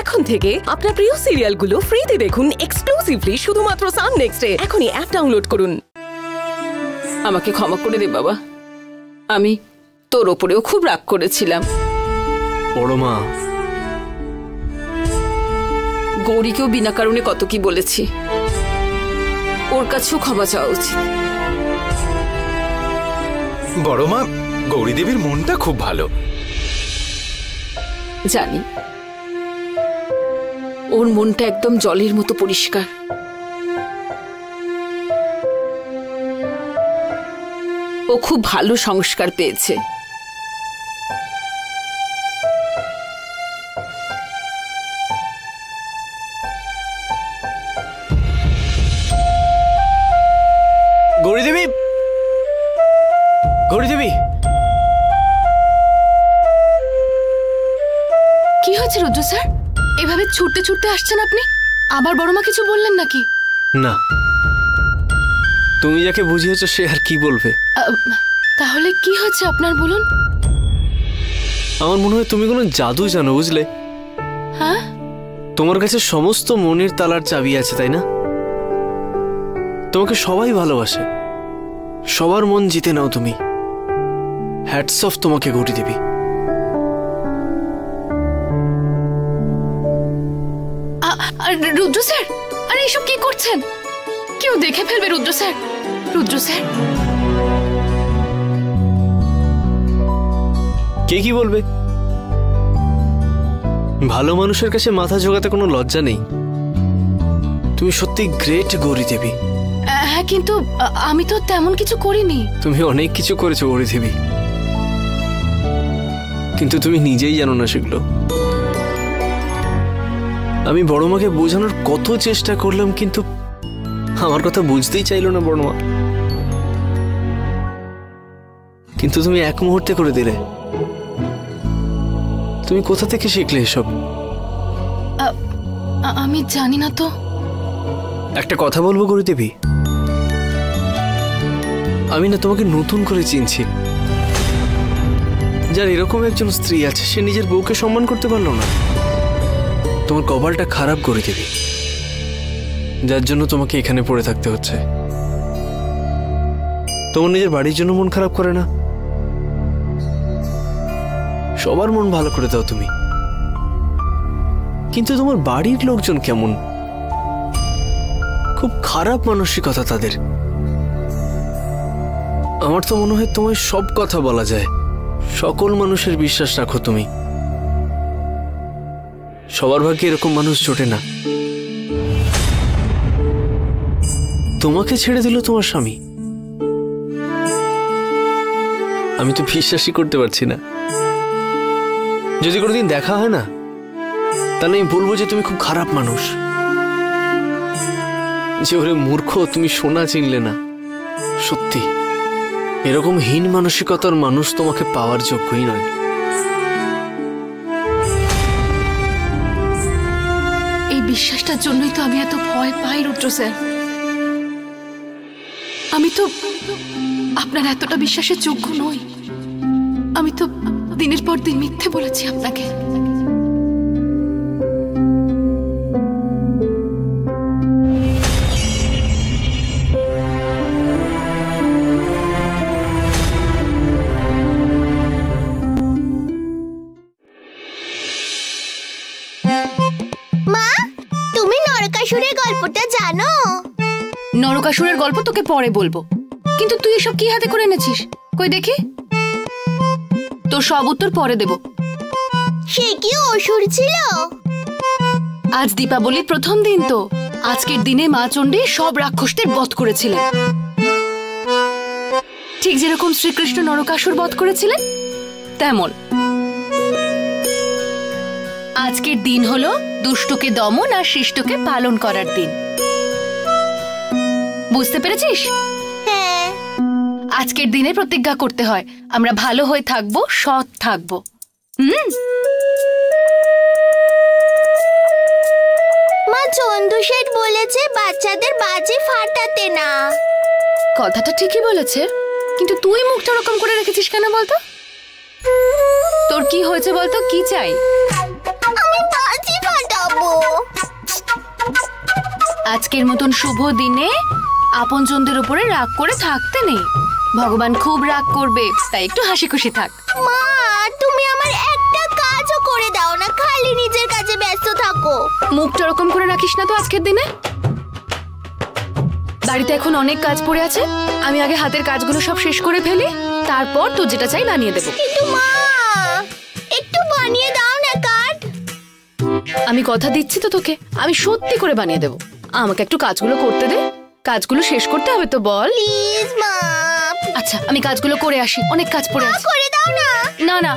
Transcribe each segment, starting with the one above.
এখন থেকে আপনার প্রিয় সিরিয়ালগুলো ফ্রিতে দেখুন এক্সক্লুসিভলি শুধুমাত্র সান নেক্সটে। এখনই অ্যাপ ডাউনলোড করুন। আমাকে ক্ষমা করে দে বাবা, আমি তোর ওপরেও খুব রাগ করেছিলাম। বড় মা, গৌরীকেও বিনা কারণে কত কি বলেছি, ওর কাছেও ক্ষমা চাওয়া উচিত। বড় মা, গৌরী দেবীর মনটা খুব ভালো। জানি ওর মনটা একদম জলের মতো পরিষ্কার। ও খুব ভালো সংস্কার পেয়েছে। গৌরী দেবী, গৌরী দেবী, কি হয়েছে রুদ্র স্যার? এভাবে ছুটতে ছুটতে আসছেন আপনি? আবার বড়মা কিছু বললেন নাকি? না, তুমি যাকে বুঝিয়েছো সে আর কি বলবে। তাহলে কি হয়েছে আপনার বলুন। আমার মনে হয় তুমি কোনো জাদু জানো, বুঝলে? হ্যাঁ, তোমার কাছে সমস্ত মনের তালার চাবি আছে, তাই না? তোমাকে সবাই ভালোবাসে, সবার মন জিতে নাও তুমি। হ্যাটস অফ তোমাকে গৌরী দেবী। রুদ্র স্যার, আরে এসব কি করছেন? কেউ দেখে ফেলবে রুদ্র স্যার। রুদ্র স্যার, কে কি বলবে? ভালো মানুষের কাছে মাথা ঝোঁকাতে কোনো লজ্জা নেই। তুমি সত্যি গ্রেট গৌরী দেবী। হ্যাঁ, কিন্তু আমি তো তেমন কিছু করিনি। তুমি অনেক কিছু করেছো গৌরী দেবী, কিন্তু তুমি নিজেই জানো না সেগুলো। আমি বড় মাকে বোঝানোর কত চেষ্টা করলাম, কিন্তু আমার কথা বুঝতেই চাইলো না বড় মা। কিন্তু তুমি এক মুহূর্তে করে দিলে। তুমি কোথা থেকে শিখলে এসব? আমি জানি না তো। একটা কথা বলবো গৌরী দেবী, আমি না তোমাকে নতুন করে চিনছি। যার এরকম একজন স্ত্রী আছে, সে নিজের বউকে সম্মান করতে পারলো না। তোমার কপালটা খারাপ গৌরী দেবী, যার জন্য তোমাকে এখানে পড়ে থাকতে হচ্ছে। তোমার নিজের বাড়ির জন্য মন খারাপ করে না? সবার মন ভালো করে দাও তুমি, কিন্তু তোমার বাড়ির লোকজন কেমন? খুব খারাপ মানসিকতা তাদের। আমার তো মনে হয় তোমায় সব কথা বলা যায়, সকল মানুষের বিশ্বাস রাখো তুমি। সবার ভাগ্যে এরকম মানুষ জোটে না। তোমাকে ছেড়ে দিল তোমার স্বামী, আমি তো বিশ্বাসই করতে পারছি না। যদি কোনোদিন দেখা হয় না, তাহলে আমি বলবো যে তুমি খুব খারাপ মানুষ, যে ওরে মূর্খ, তুমি সোনা চিনলে না। সত্যি এরকম হীন মানসিকতার মানুষ তোমাকে পাওয়ার যোগ্যই নয়। এই বিশ্বাসটার জন্যই তো আমি এত ভয় পাই রুদ্র স্যার। আমি তো আপনার এতটা বিশ্বাসের যোগ্য নই। আমি তো দিনের পর দিন মিথ্যে বলেছি আপনাকে। মা, তুমি নরকাসুরের গল্পটা জানো? নরকাসুরের গল্প তোকে পরে বলবো, কিন্তু তুই এসব কি হাতে করে এনেছিস? কই দেখি। তোর সব উত্তর পরে দেব। সে কি অসুর ছিল? আজ দীপাবলির প্রথম দিন তো। আজকের দিনে মা চণ্ডী সব রাক্ষসদের বধ করেছিলেন, ঠিক যেরকম শ্রীকৃষ্ণ নরকাসুর বধ করেছিলেন তেমন। আজকের দিন হলো দুষ্টকে দমন আর শিষ্টকে পালন করার দিন। বুঝতে পেরেছিস? হ্যাঁ। আজকের দিনে প্রতিজ্ঞা করতে হয় আমরা ভালো হয়ে থাকবো, সৎ থাকবো। মা, চন্দু শেঠ বলেছে বাচ্চাদের বাজি ফাটাতে না। কথাটা ঠিকই বলেছে, কিন্তু তুই মুখটা ওরকম করে রেখেছিস কেন বলতো? তোর কি হয়েছে বলতো? কি চাই? আমি বাজি ফাটাবো। আজকের মতন শুভ দিনে আপনজনদের উপরে রাগ করে থাকতে নেই। ভগবান খুব রাগ করবে, তাই একটু হাসি খুশি থাক। মা, তুমি আমার একটা কাজও করে দাও না, খালি নিজের কাজে ব্যস্ত থাকো। মুখটা ওরকম করে রাখিস না তো আজকের দিনে। বাড়িতে এখন অনেক কাজ পড়ে আছে, আমি আগে হাতের কাজগুলো সব শেষ করে ফেলি, তারপর তোর যেটা চাই বানিয়ে দেবো। কিন্তু মা, একটু বানিয়ে দাও না কার্ড। আমি কথা দিচ্ছি তো তোকে, আমি সত্যি করে বানিয়ে দেবো। আমাকে একটু কাজগুলো করতে দে, কাজগুলো শেষ করতে হবে তো বল। প্লিজ মা। আচ্ছা, আমি কাজগুলো করে আসি, অনেক কাজ পড়ে আছে। করে দাও না। না না,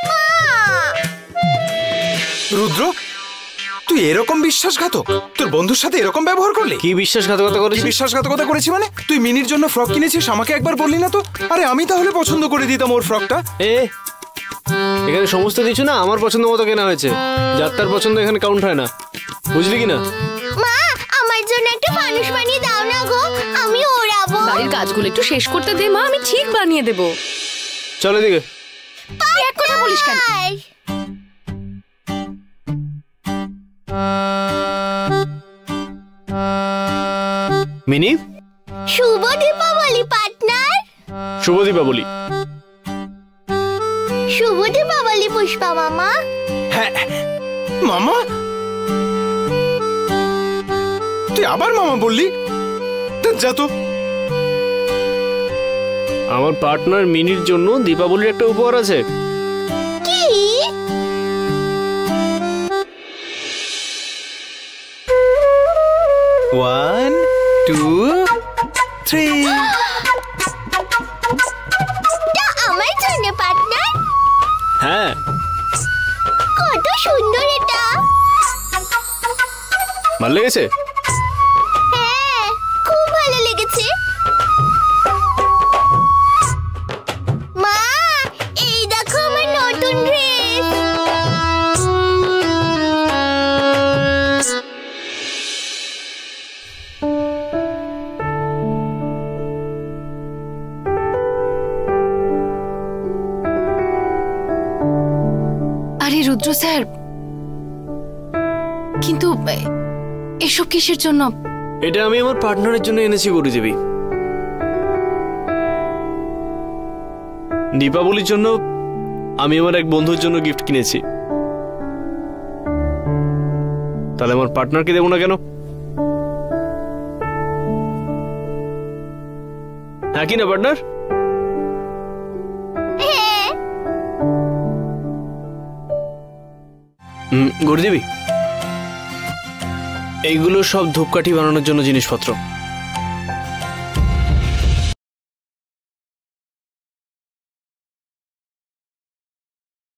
মা, রুদ্র, তুই এরকম বিশ্বাসঘাতক? তোর বন্ধুর সাথে এরকম ব্যবহার করলি? কি বিশ্বাসঘাতকতা কি করেছিস? বিশ্বাসঘাতকতা করেছি মানে? তুই মিনির জন্য ফ্রক কিনেছিস, আমাকে একবার বললি না তো? আরে আমি তাহলে পছন্দ করে দিতাম ওর ফ্রকটা। এখানে সমস্ত কিছু না আমার পছন্দ মতো কেনা হয়েছে, যার তার পছন্দ এখানে কাউন্ট হয় না, বুঝলি কি না? মা, আমার জন্য একটা মানুষ বানিয়ে দাও না গো, আমি ওড়াবো। বাড়ির কাজগুলো একটু শেষ করতে দে মা, আমি ঠিক বানিয়ে দেবো। চল এদিকে। তুই এক কথা বলিস কেন? বাই। মিনি, শুভ দীপাবলি পার্টনার। শুভ দীপাবলি। শুভ দীপাবলি পুষ্পা মামা। হ্যাঁ মামা, তুই আবার মামা বললি? যা তো। আমার পার্টনার মিনির জন্য দীপাবলির একটা উপহার আছে। কি? One, two, three. তা আমার জন্য পার্টনার? হ্যাঁ, কত সুন্দর এটা। ভালো লেগেছে? হ্যাঁ, খুব ভালো লেগেছে। মা, এই দেখো আমার নতুন ড্রেস। আরে রুদ্র স্যার, কিন্তু এসব কিসের জন্য? এটা আমি আমার পার্টনারের জন্য এনেছি গৌরীদেবী। দীপাবলির জন্য আমি আমার এক বন্ধুর জন্য গিফট কিনেছি, তাহলে আমার পার্টনারকে দেবো না কেন? হ্যাঁ কি না পার্টনার? হ্যাঁ। গৌরীদেবী, এইগুলো সব ধূপকাঠি বানানোর জন্য জিনিসপত্র।